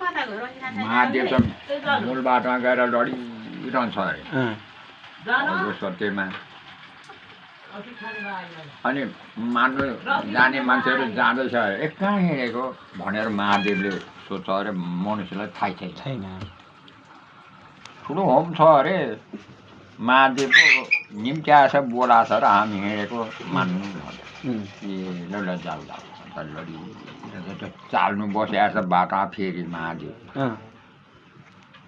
महादेव त मूल बाटोमा गएर लडिरहन्छ अरे यो सत्यमा। अनि मान्नु जाने मान्छेहरू जाँदैछ अरे ए कहाँ हिँडेको भनेर महादेवले सोध्छ अरे मनुष्यलाई थाहै छैन। ठुलो होम छ अरे महादेवको निम्ति आएछ बोलाछ र हामी हिँडेको मान्नु ए ल जाऊ लडी चाल्नु बसिआएछ बाटोमा फेरि महादेव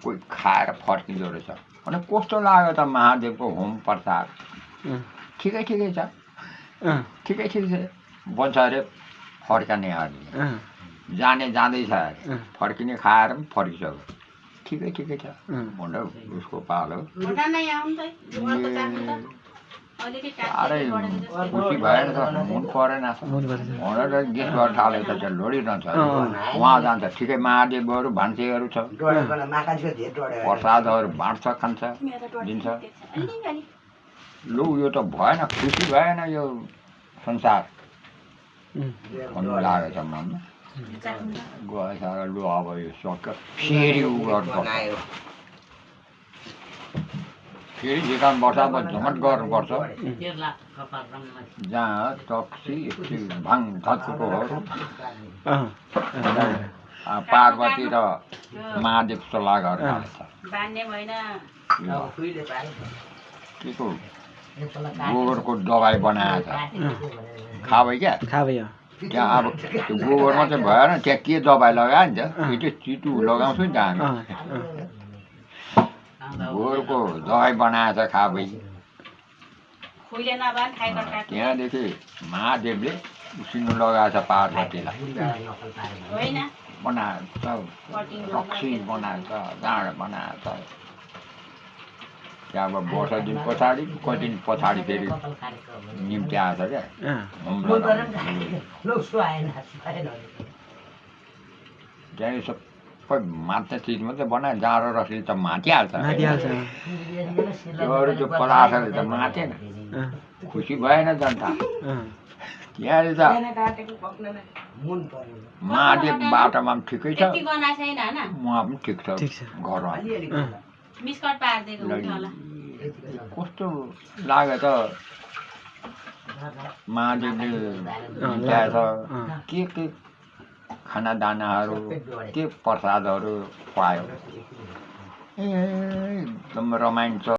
कोही खाएर फर्किँदो रहेछ। अनि कस्तो लाग्यो त महादेवको होम प्रसाद? ठिकै छ ठिकै छ बन्छ अरे फर्कने अरे जाने जाँदैछ अरे फर्किने खाएर पनि फर्किसक्यो। ठिकै छ भनेर उसको पालो साह्रै खुसी भएन त हुन परेन भनेर गीत गर्न थाले त लडिरहन्छ। उहाँ जान्छ ठिकै महादेवहरू भान्सेहरू छ प्रसादहरू बाँड्छ खान्छ दिन्छ। लु यो त भएन खुसी भएन यो संसार भन्नु लागेको छ मनमा। गएछ लु अब यो सक्यो फेरि उ गर्नुपर्छ फेरि झिकाउनु पर्छ अब झमट गर्नुपर्छ जहाँ टक्सी भाङ धत्कुकोहरू पार्वती र महादेव सल्लाह गरेर के को गोबरको दबाई बनाएछ खाबै क्या त्यहाँ अब त्यो गोबरमा चाहिँ भएन त्यहाँ के दबाई लगायो नि त त्यो चिटु लगाउँछु नि त हामी गोबरको दबाई बनाएछ खाबै। त्यहाँदेखि महादेवले उसिन्नु लगाएछ पार्वतीलाई बनाएछ रक्सी बनाएछ जाँड बनाएछ। त्यहाँ अब वर्ष दिन पछाडि कति दिन पछाडि फेरि निम्ति आएछ क्या त्यहाँदेखि सबै मात्ने चिज मात्रै बनायो जाँडो रक्सी त माथिहाल्छ अरू त्यो पदार्थले त माथेन। खुसी भएन जनता त्यहाँनिर त महादेव बाटोमा पनि ठिकै छ उहाँ पनि ठिक छ घरमा कस्तो लाग्यो त महादेवले ल्याएछ के खानादानाहरू के प्रसादहरू खुवायो एकदम रमाइन्छ।